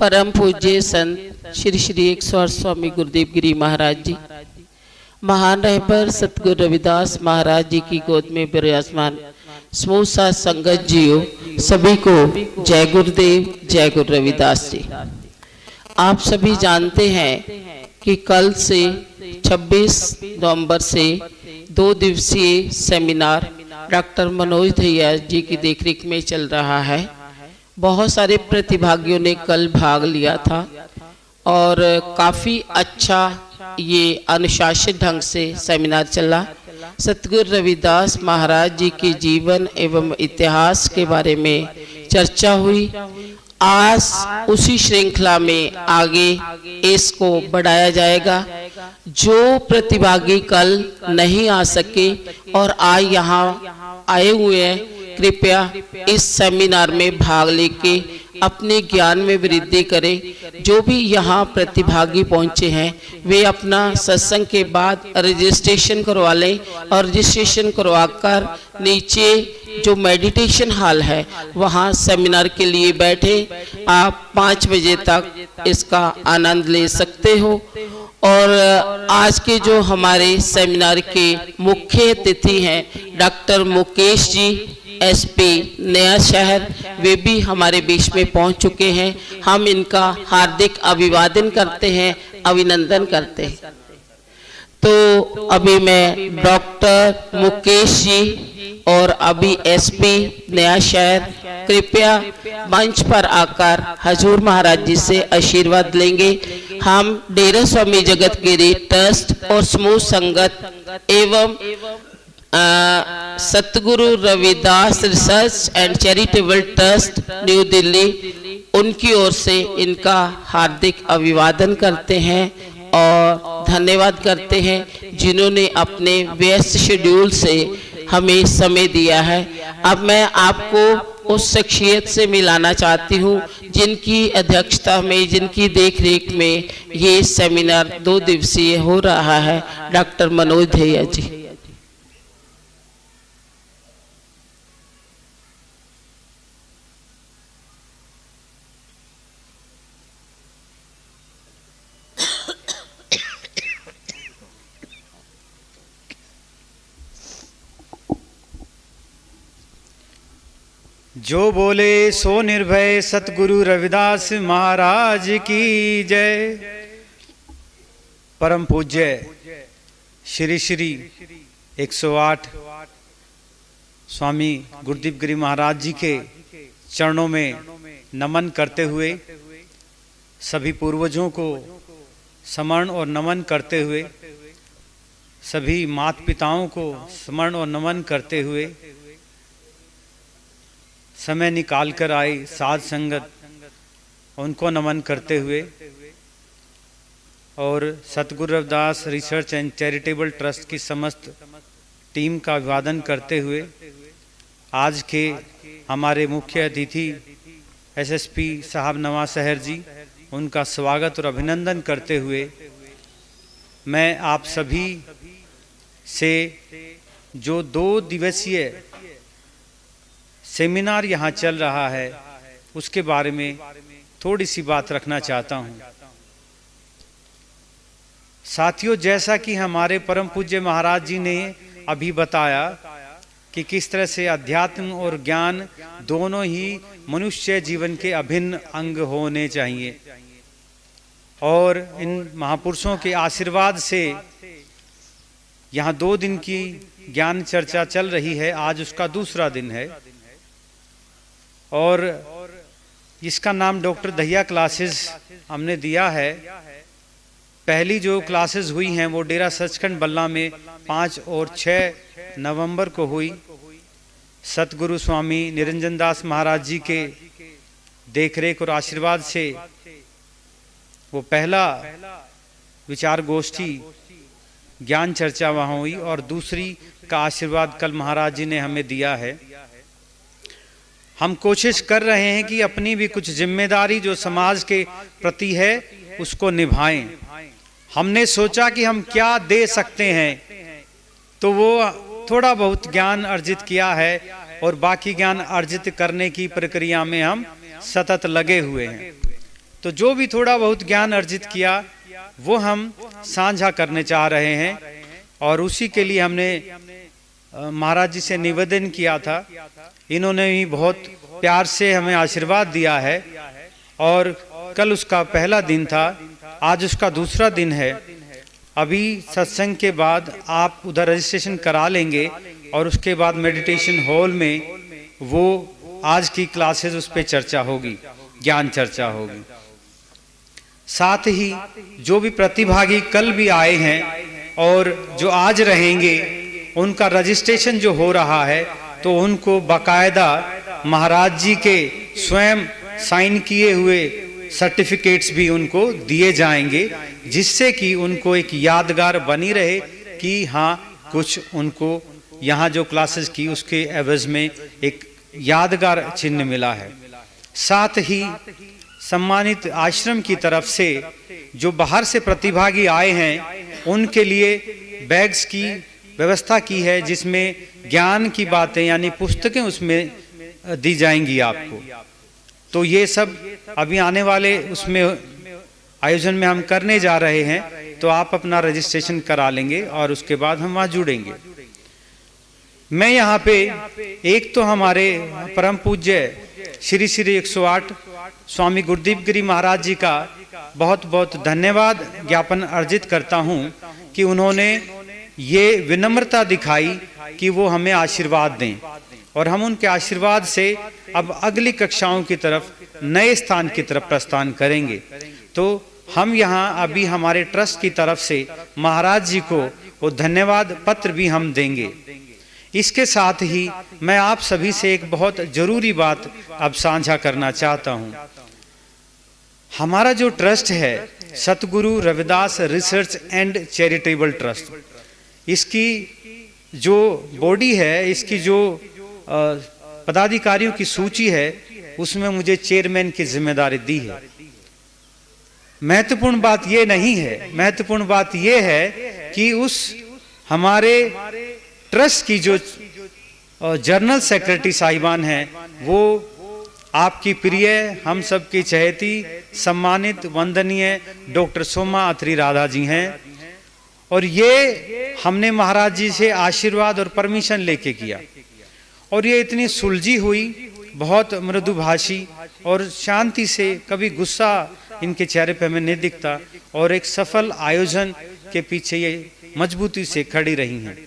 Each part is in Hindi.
परम पूज्य संत श्री श्री 108 स्वामी गुरुदेव गिरी महाराज जी, महान रहबर सतगुरु रविदास महाराज जी की गोद में विराजमान समूह साथ संगत जियो, सभी को जय गुरुदेव, जय गुरु रविदास जी। आप सभी जानते हैं कि कल से 26 नवंबर से 2 दिवसीय सेमिनार डॉक्टर मनोज दहिया जी की देखरेख में चल रहा है। बहुत सारे प्रतिभागियों ने कल भाग लिया था और काफ़ी अच्छा ये अनुशासित ढंग से सेमिनार चला। सतगुरु रविदास महाराज जी के जीवन एवं इतिहास के बारे में चर्चा हुई। आज उसी श्रृंखला में आगे इसको बढ़ाया जाएगा। जो प्रतिभागी कल नहीं आ सके और आज यहाँ आए हुए हैं, कृपया इस सेमिनार में भाग लेके अपने ज्ञान में वृद्धि करें। जो भी यहाँ प्रतिभागी पहुँचे हैं वे अपना सत्संग के बाद रजिस्ट्रेशन करवा लें और रजिस्ट्रेशन करवाकर नीचे जो मेडिटेशन हॉल है वहाँ सेमिनार के लिए बैठे। आप 5 बजे तक इसका आनंद ले सकते हो। और आज के जो हमारे सेमिनार के मुख्य अतिथि हैं डॉक्टर मुकेश जी, एसपी नया शहर, वे भी हमारे बीच में पहुंच चुके हैं। हम इनका हार्दिक अभिवादन करते हैं, अभिनंदन करते हैं। तो अभी मैं डॉक्टर मुकेश जी और अभी एसपी नया शहर कृपया मंच पर आकर हजूर महाराज जी से आशीर्वाद लेंगे। हम डेरा स्वामी जगत गिरी ट्रस्ट और समूह संगत एवं सतगुरु Ravidas research and charitable trust new Delhi, उनकी ओर से इनका हार्दिक अभिवादन करते हैं और धन्यवाद करते हैं जिन्होंने अपने व्यस्त शेड्यूल से हमें समय दिया है। अब मैं आपको उस शख्सियत से मिलाना चाहती हूँ जिनकी अध्यक्षता में, जिनकी देखरेख में ये सेमिनार 2 दिवसीय हो रहा है, डॉक्टर मनोज दहिया जी। जो बोले सो निर्भय सतगुरु रविदास महाराज की जय। परम पूज्य श्री श्री 108 स्वामी गुरुदेव गिरी महाराज जी के चरणों में नमन करते हुए, सभी पूर्वजों को स्मरण और नमन करते हुए, सभी माता पिताओं को स्मरण और नमन करते हुए, समय निकाल कर आई साध संगत उनको नमन करते हुए और सतगुरु Ravidas research and charitable trust की समस्त टीम का अभिवादन करते हुए, आज के हमारे मुख्य अतिथि एसएसपी साहब नवा शहर जी, उनका स्वागत और अभिनंदन करते हुए मैं आप सभी से जो 2 दिवसीय सेमिनार यहाँ चल रहा है उसके बारे में थोड़ी सी बात रखना चाहता हूँ। साथियों, जैसा कि हमारे परम पूज्य महाराज जी ने अभी बताया कि किस तरह से अध्यात्म और ज्ञान दोनों ही मनुष्य जीवन के अभिन्न अंग होने चाहिए और इन महापुरुषों के आशीर्वाद से यहाँ 2 दिन की ज्ञान चर्चा चल रही है। आज उसका दूसरा दिन है और इसका नाम डॉक्टर दहिया क्लासेस हमने दिया है। पहली जो क्लासेस हुई हैं वो डेरा सचखंड बल्ला में 5 और 6 नवंबर को हुई। सतगुरु स्वामी निरंजन दास महाराज जी के देखरेख और आशीर्वाद से वो पहला विचार गोष्ठी ज्ञान चर्चा वहाँ हुई और दूसरी का आशीर्वाद कल महाराज जी ने हमें दिया है। हम कोशिश कर रहे हैं कि अपनी भी कुछ जिम्मेदारी जो समाज के प्रति है उसको निभाएं। हमने सोचा कि हम क्या दे सकते हैं, तो वो थोड़ा बहुत ज्ञान अर्जित किया है और बाकी ज्ञान अर्जित करने की प्रक्रिया में हम सतत लगे हुए हैं। तो जो भी थोड़ा बहुत ज्ञान अर्जित किया वो हम साझा करने चाह रहे हैं, और उसी के लिए हमने महाराज जी से निवेदन किया था। इन्होंने भी बहुत प्यार से हमें आशीर्वाद दिया है, और कल उसका पहला दिन था, आज उसका दूसरा दिन है। अभी सत्संग के बाद आप उधर रजिस्ट्रेशन करा लेंगे, और उसके बाद मेडिटेशन हॉल में वो आज की क्लासेस उस पर चर्चा होगी, ज्ञान चर्चा होगी। साथ ही जो भी प्रतिभागी कल भी आए हैं और जो आज रहेंगे, उनका रजिस्ट्रेशन जो हो रहा है, तो उनको बाकायदा महाराज जी के स्वयं साइन किए हुए सर्टिफिकेट्स भी उनको दिए जाएंगे, जिससे कि उनको एक यादगार बनी रहे कि हाँ, कुछ उनको यहाँ जो क्लासेस की उसके एवज में एक यादगार चिन्ह मिला है। साथ ही सम्मानित आश्रम की तरफ से जो बाहर से प्रतिभागी आए हैं, उनके लिए बैग्स की व्यवस्था की है, जिसमें ज्ञान की बातें यानी पुस्तकें उसमें दी जाएंगी आपको। तो ये सब अभी आने वाले उसमें आयोजन में हम करने जा रहे हैं, तो आप अपना रजिस्ट्रेशन करा लेंगे और उसके बाद हम वहाँ जुड़ेंगे। मैं यहाँ पे एक तो हमारे परम पूज्य श्री श्री 108 स्वामी गुरुदेव गिरी महाराज जी का बहुत बहुत धन्यवाद ज्ञापन अर्जित करता हूँ कि उन्होंने ये विनम्रता दिखाई कि वो हमें आशीर्वाद दें, और हम उनके आशीर्वाद से अब अगली कक्षाओं की तरफ, नए स्थान की तरफ प्रस्थान करेंगे। तो हम यहाँ अभी हमारे ट्रस्ट की तरफ से महाराज जी को वो धन्यवाद पत्र भी हम देंगे। इसके साथ ही मैं आप सभी से एक बहुत जरूरी बात अब साझा करना चाहता हूँ। हमारा जो ट्रस्ट है सतगुरु Ravidas research and charitable trust, इसकी जो बॉडी है, इसकी जो पदाधिकारियों की सूची है, उसमें मुझे चेयरमैन की जिम्मेदारी दी है। महत्वपूर्ण बात ये नहीं है, महत्वपूर्ण बात ये है कि उस हमारे ट्रस्ट की जो जनरल सेक्रेटरी साहिबान हैं, वो आपकी प्रिय, हम सबकी चहेती, सम्मानित, वंदनीय डॉक्टर सोमा अत्री राधा जी हैं। और ये हमने महाराज जी से आशीर्वाद और परमिशन लेके किया, और ये इतनी सुलझी हुई, बहुत मृदुभाषी और शांति से, कभी गुस्सा इनके चेहरे पे हमें नहीं दिखता, और एक सफल आयोजन के पीछे ये मजबूती से खड़ी रही हैं।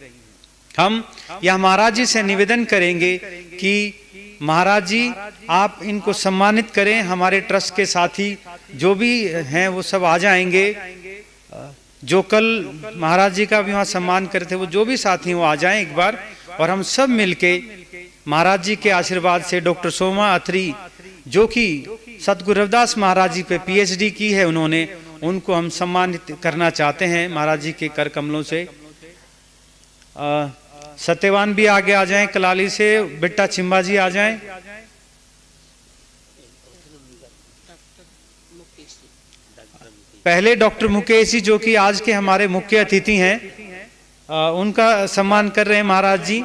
हम यह महाराज जी से निवेदन करेंगे कि महाराज जी आप इनको सम्मानित करें। हमारे ट्रस्ट के साथी जो भी हैं वो सब आ जाएंगे, जो कल महाराज जी का भी वहाँ सम्मान करे थे, वो जो भी साथी वो आ जाएं एक बार, और हम सब मिलके महाराज जी के आशीर्वाद से डॉक्टर सोमा अत्री, जो कि सतगुरु रविदास महाराज जी पे PhD की है उन्होंने, उनको हम सम्मानित करना चाहते हैं महाराज जी के कर कमलों से। सत्यवान भी आगे आ जाएं, कलाली से बिट्टा चिंबा जी आ जाएं। पहले डॉक्टर मुकेश जी, जो कि आज के हमारे मुख्य अतिथि हैं, उनका सम्मान कर रहे हैं महाराज जी।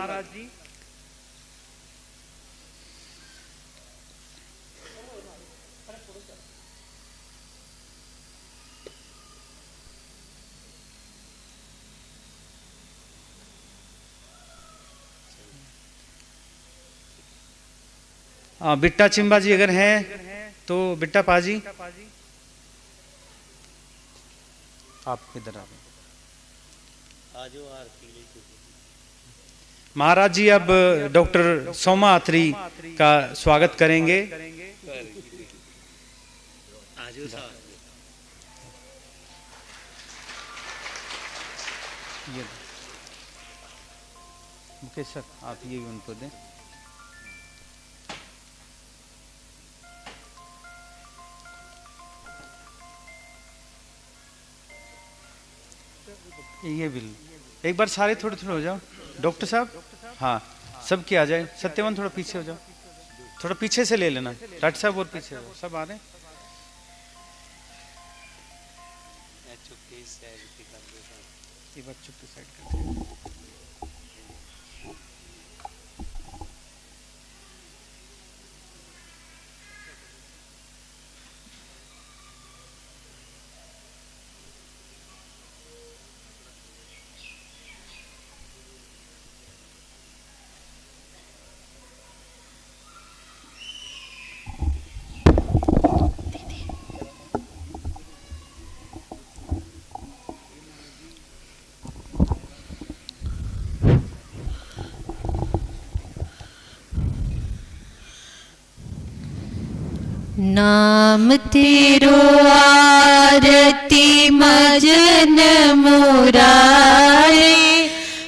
बिट्टा चिंबा जी अगर हैं तो बिट्टा पाजी आप किधर आ गए? महाराज जी अब डॉक्टर सोमा अत्री का स्वागत करेंगे। मुकेश सर आप ये भी उनको दें। ये बिल एक बार सारे थोड़े थोड़े हो जाओ डॉक्टर साहब, हाँ सब की आ जाए। सत्यवान थोड़ा पीछे हो जाओ, थोड़ा पीछे से ले लेना डॉक्टर साहब, और पीछे हो, सब आ रहे हैं। एक बार चुप साइड कर। नाम तेरो आरती मजन मुरारे,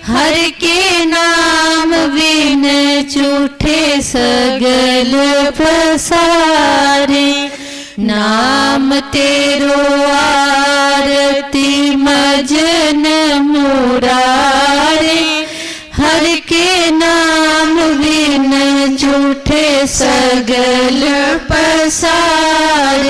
हर के नाम बिन झूठे सगल पसारे। नाम तेरो आरती मजन मुरारे, हर के नाम बिन झूठे सगल पसारे।